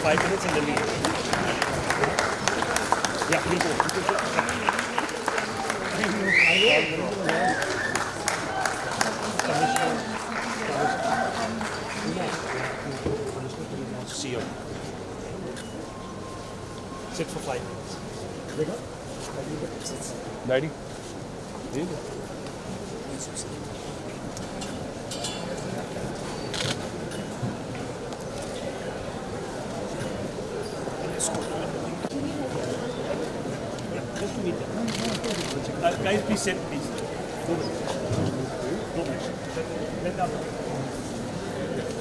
5 minutes and then we go. Yeah, we'll go. Commissioner wants to see you. Sit for 5 minutes. Daddy. Just to meet them. Guys, please sit, please. Don't mention. Let down.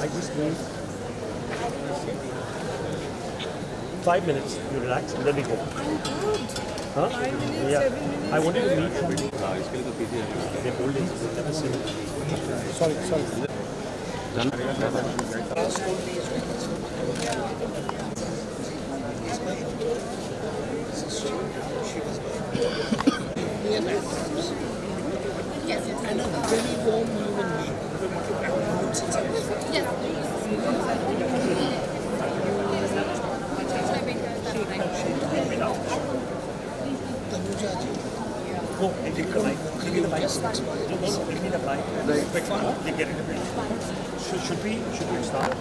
I just need 5 minutes. You relax and then we go. Huh? 5 minutes, Yeah. 7 minutes. I wanted to meet somebody. They're holding. Sorry. Yes. And a very warm human being. Yes. Tanuja ji. Oh, and give me the mic. Give me the mic. No, give me the mic. Quick, you get it. Should we start?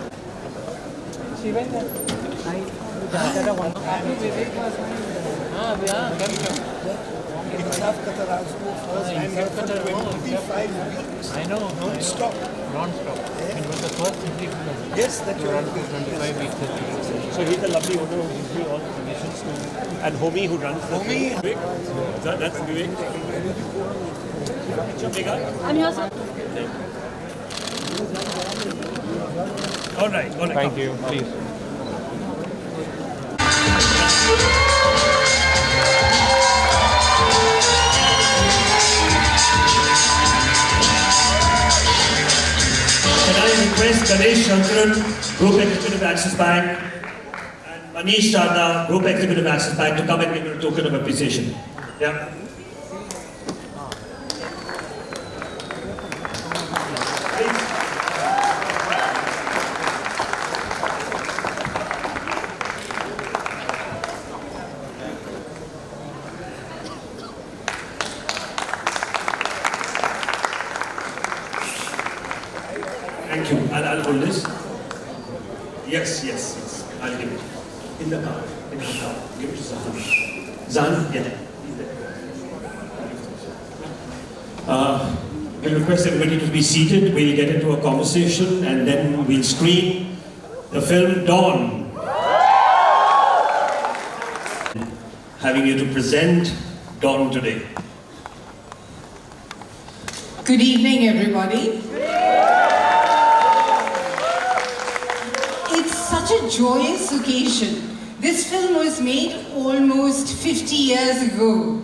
Insaf Qatar has go first and here for 25 weeks. I know. Non-stop. Non-stop. It was the first Hindi film. Yes, that you are 25 weeks. So he's the lovely owner who gives me all the permissions to, and Homi who runs the Homi. Vivek. That's Vivek. I'm here, sir. All right. Thank you. Please. Can I request Ganesh Shankaran, Group Executive Axis Bank, and Manish Chadha, Group Executive Axis Bank, to come and give a token of appreciation. Yeah. Thank you. I'll hold this. Yes. I'll give it. In the car. Give it to Zan. Zan, get it. He's there. We'll request everybody to be seated. We'll get into a conversation and then we'll screen the film Dawn. Having you to present Dawn today. Good evening, everybody. It's such a joyous occasion. This film was made almost 50 years ago.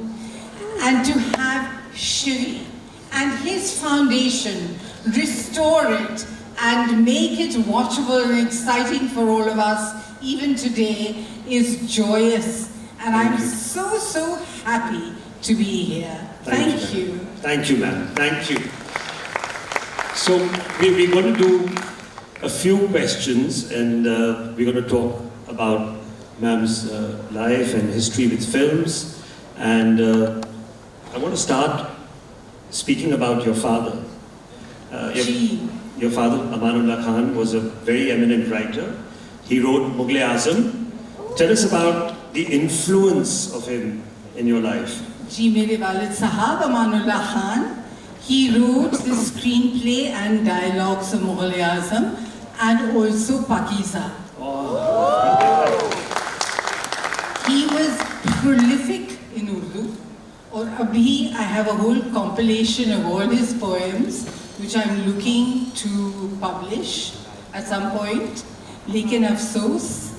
And to have Shivi and his foundation restore it and make it watchable and exciting for all of us, even today, is joyous. And I'm so happy to be here. Thank you. Thank you, ma'am. Thank you. So we're going to do a few questions and we're going to talk about ma'am's life and history with films. And I want to start speaking about your father. Your father, Amanullah Khan, was a very eminent writer. He wrote Mughal-e-Azam. Tell us about the influence of him in your life. Ji, mere walid sahab, Amanullah Khan, he wrote the screenplay and dialogues of Mughal-e-Azam and also Pakiza. He was prolific in Urdu. Or abhi, I have a whole compilation of all his poems, which I'm looking to publish at some point. Lekin afsos,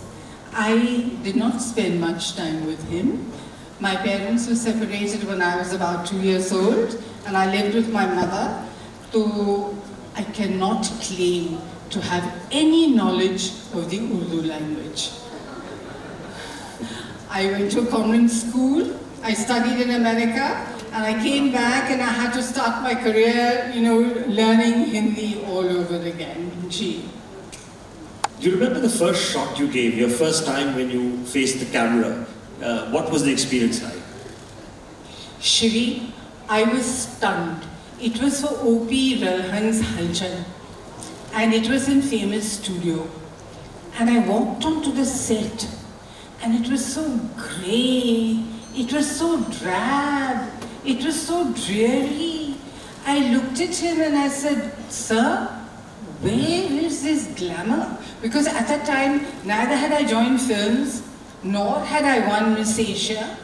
I did not spend much time with him. My parents were separated when I was about 2 years old, and I lived with my mother. So I cannot claim to have any knowledge of the Urdu language. I went to a convent school. I studied in America, and I came back and I had to start my career, learning Hindi all over again. Gee. Do you remember the first shot you gave, your first time when you faced the camera? What was the experience like? Shivi, I was stunned. It was for O.P. Ralhan's Halchal, and it was in Famous Studio. And I walked onto the set, and it was so grey, it was so drab, it was so dreary. I looked at him and I said, "Sir, where is this glamour?" Because at that time, neither had I joined films, nor had I won Miss Asia.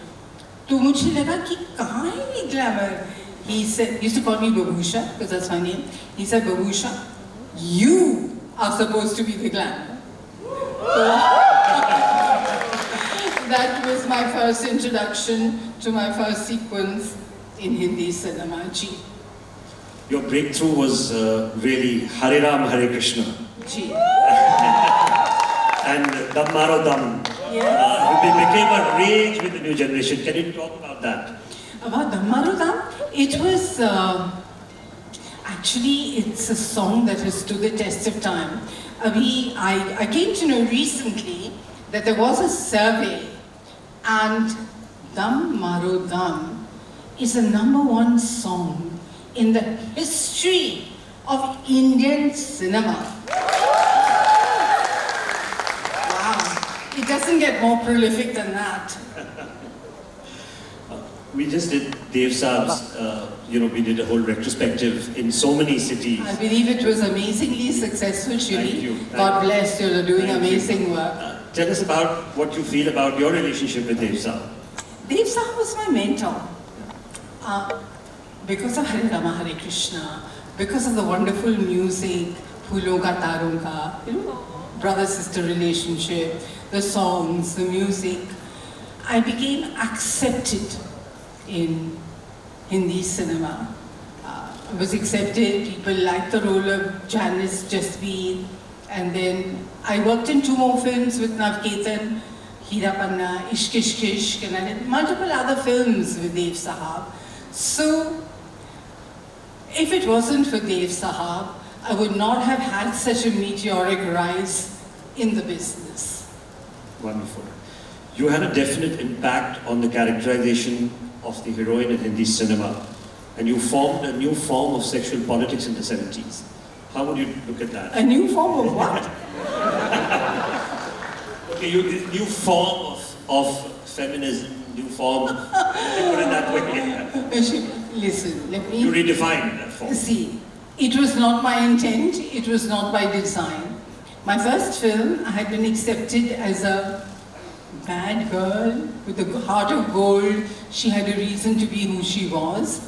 तो मुझे लगा कि कहाँ है ये glamour? He said, he used to call me Babusha, because that's my name. He said, "Babusha, you are supposed to be the glamour." So, that was my first introduction to my first sequence in Hindi cinema. Ji. Your breakthrough was really Hare Ram, Hare Krishna. Ji. And Dam Maro Dam. Yes. It became a rage with the new generation. Can you talk about that? About Dhammarudam, it was actually it's a song that has stood the test of time. I came to know recently that there was a survey, and Dam Maro Dam is the #1 song in the history of Indian cinema. Wow, it doesn't get more prolific than that. We just did Dev Saab's, we did a whole retrospective in so many cities. I believe it was amazingly successful, Shiri. Thank you. God bless you, you're doing Thank you. amazing work. Tell us about what you feel about your relationship with Dev Saab. Dev Saab was my mentor. Because of Hare Rama Hare Krishna, because of the wonderful music, Phoolon Ka Taron Ka, brother-sister relationship, the songs, the music, I became accepted in Hindi cinema. I was accepted, people liked the role of Janice Jasbir, and then I worked in 2 more films with Navketan, Heera Panna, Ishq Ishq Ishq, and I did multiple other films with Dev Sahab. So, if it wasn't for Dev Sahab, I would not have had such a meteoric rise in the business. Wonderful. You had a definite impact on the characterization of the heroine in Hindi cinema, and you formed a new form of sexual politics in the 70s. How would you look at that? A new form of what? Okay, new form of feminism, new form, let me put it that way. Listen, let me... You redefined that form. See, it was not my intent, it was not by design. My first film, I had been accepted as a bad girl with a heart of gold. She had a reason to be who she was.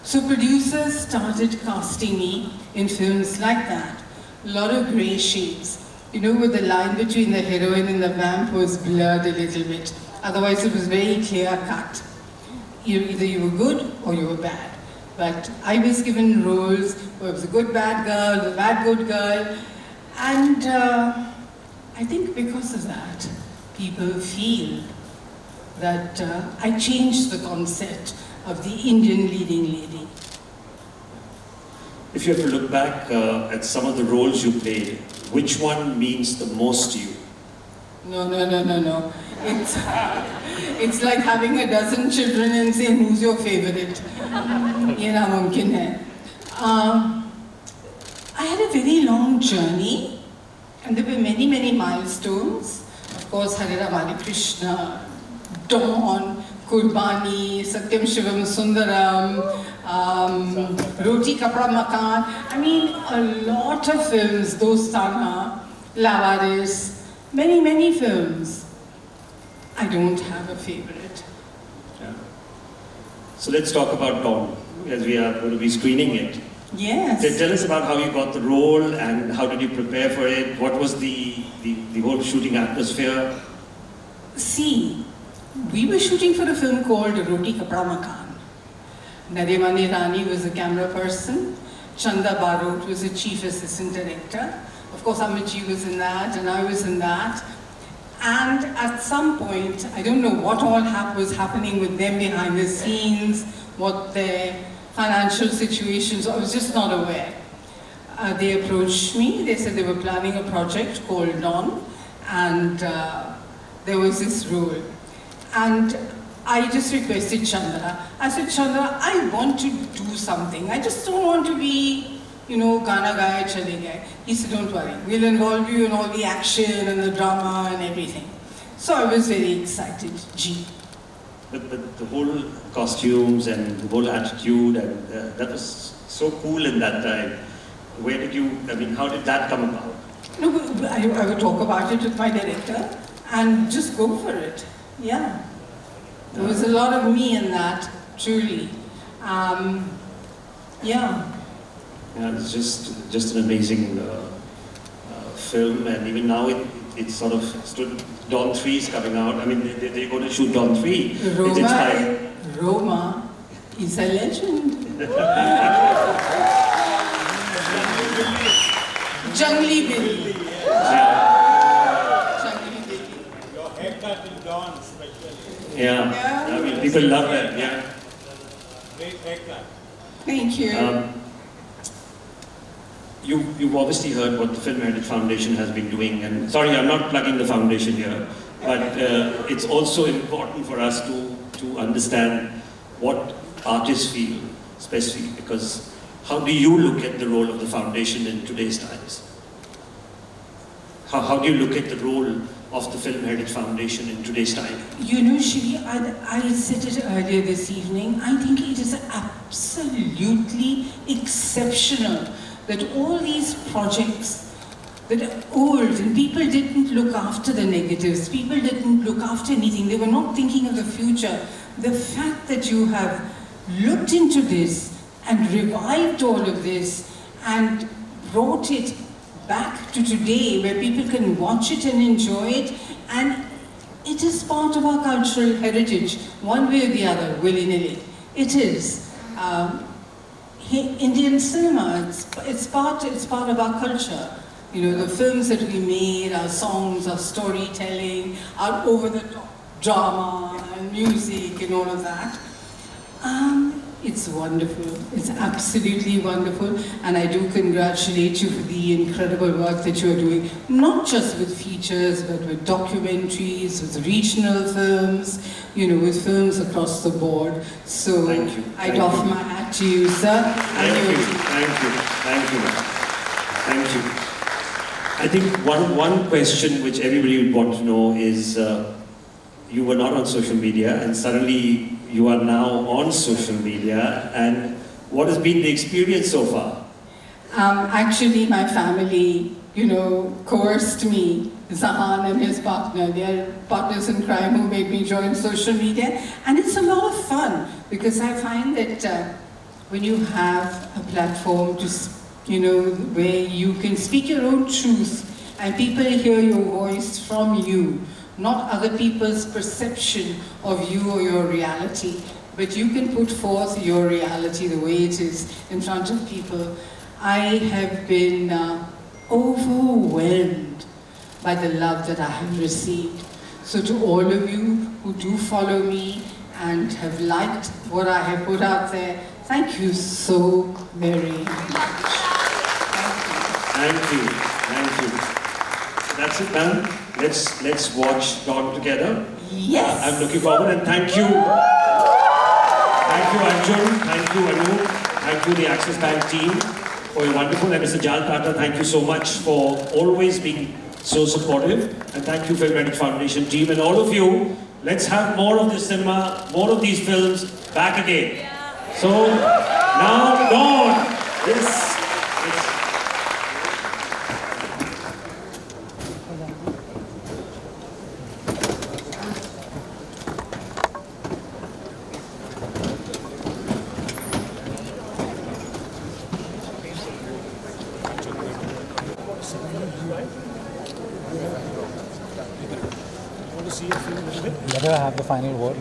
So producers started casting me in films like that. A lot of grey shades. Where the line between the heroine and the vamp was blurred a little bit. Otherwise it was very clear cut. Either you were good or you were bad. But I was given roles where it was a good bad girl, the bad good girl. And I think because of that, people feel that I changed the concept of the Indian leading lady. If you have to look back at some of the roles you played, which one means the most to you? No. It's like having a dozen children and saying, who's your favorite? Ye namumkin hai. I had a very long journey, and there were many, many milestones. Of course, Hare Rama Hare Krishna, Dawn, Kurbani, Satyam Shivam Sundaram, Roti Kapda Makan. I mean, a lot of films, Dostana, Lavaris, many, many films. I don't have a favorite. Yeah. So let's talk about Dawn, as we are going to be screening it. Yes. Tell us about how you got the role and how did you prepare for it? What was the whole shooting atmosphere? See, we were shooting for a film called Roti Kapda Makan. Naremani Rani was the camera person. Chanda Barot was the chief assistant director. Of course, Amitji was in that, and I was in that. And at some point, I don't know what all was happening with them behind the scenes, what their financial situations, I was just not aware. they approached me. They said they were planning a project called Dawn, and there was this role. And I just requested Chandra. I said, Chandra, I want to do something. I just don't want to be, Gana Gaya Chale Gaye. He said, don't worry, we'll involve you in all the action and the drama and everything. So I was very excited. Gee. But the whole costumes and the whole attitude, and that was so cool in that time. Where did you, how did that come about? No, I would talk about it with my director and just go for it. Yeah. There was a lot of me in that, truly. Yeah. Yeah, it's just an amazing film, and even now it's sort of stood. Dawn 3 is coming out. They're going to shoot Dawn 3. Roma is a legend. Jungly Billy. Jungly Billy. Your haircut in Dawn, especially. Yeah. People love that. Yeah. Great haircut. Thank you. You've obviously heard what the Film Heritage Foundation has been doing, and sorry, I'm not plugging the foundation here, but it's also important for us to understand what artists feel, especially because how do you look at the role of the foundation in today's times? How do you look at the role of the Film Heritage Foundation in today's time? Shri, I said it earlier this evening, I think it is absolutely exceptional that all these projects that are old, and people didn't look after the negatives, people didn't look after anything, they were not thinking of the future. The fact that you have looked into this and revived all of this and brought it back to today where people can watch it and enjoy it, and it is part of our cultural heritage, one way or the other, willy-nilly. It is. Indian cinema, it's part of our culture. The films that we made, our songs, our storytelling, our over-the-top drama and music and all of that. It's wonderful. It's absolutely wonderful. And I do congratulate you for the incredible work that you're doing, not just with features, but with documentaries, with regional films, with films across the board. So I doff my hat to you, sir. Thank you. I think one question which everybody would want to know is, you were not on social media, and suddenly you are now on social media, and what has been the experience so far? Actually, my family, coerced me, Zahan and his partner. They are partners in crime who made me join social media. And it's a lot of fun, because I find that when you have a platform to, where you can speak your own truth, and people hear your voice from you, not other people's perception of you or your reality, but you can put forth your reality the way it is in front of people. I have been overwhelmed by the love that I have received. So to all of you who do follow me and have liked what I have put out there, thank you so very much. Thank you. That's it, man. Let's watch Dawn together. Yes. I'm looking forward, and thank you. Thank you, Arjun. Thank you, Anu. Thank you, the Access Bank team, for your wonderful. And Mr. Jal Tata, thank you so much for always being so supportive. And thank you, Film Heritage Foundation team, and all of you. Let's have more of this cinema, more of these films back again. So now, Dawn. Let her have the final word.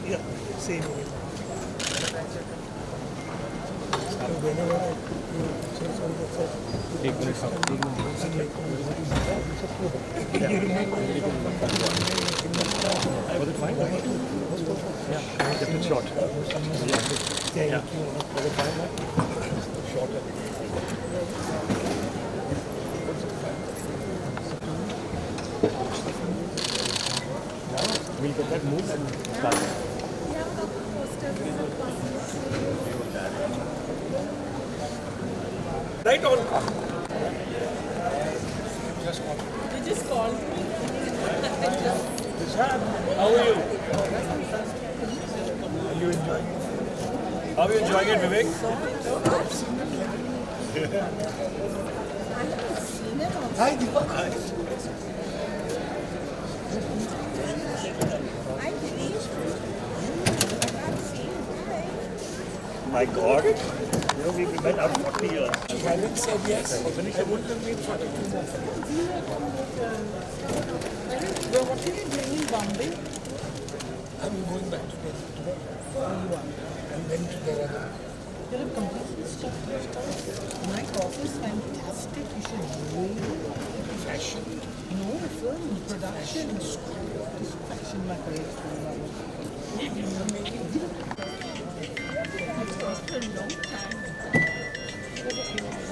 Yeah, same. Take Was it fine? Yeah, kept it short. Yeah. Was it fine? Shorter. We'll get that moved and start. Right on. You just called me. How are you? Are you enjoying it? How are you enjoying it, Vivek? Hi, Deepak. My God. You know, we've met out 40 years. She hadn't said yes. I wouldn't have made 42 more. What are you doing in Bombay? I'm going back to Delhi today. And then to Dehradun. You have completely stopped your stuff. My course is fantastic. You should really Fashion. know film production. Fashion my career. After a long time.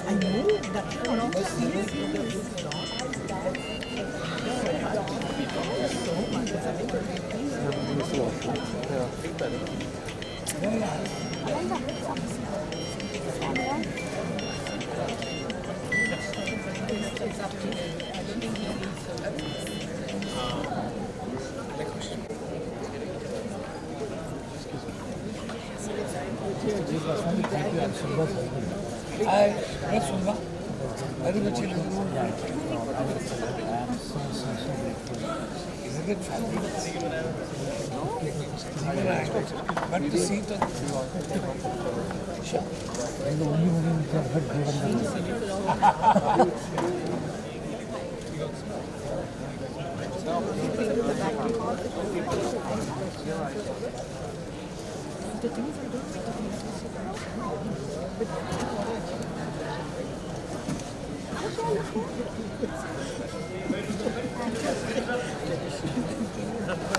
I know that you're not seriously मैं सुनना अरे बच्चे लोग Isn't it fabulous? But to see the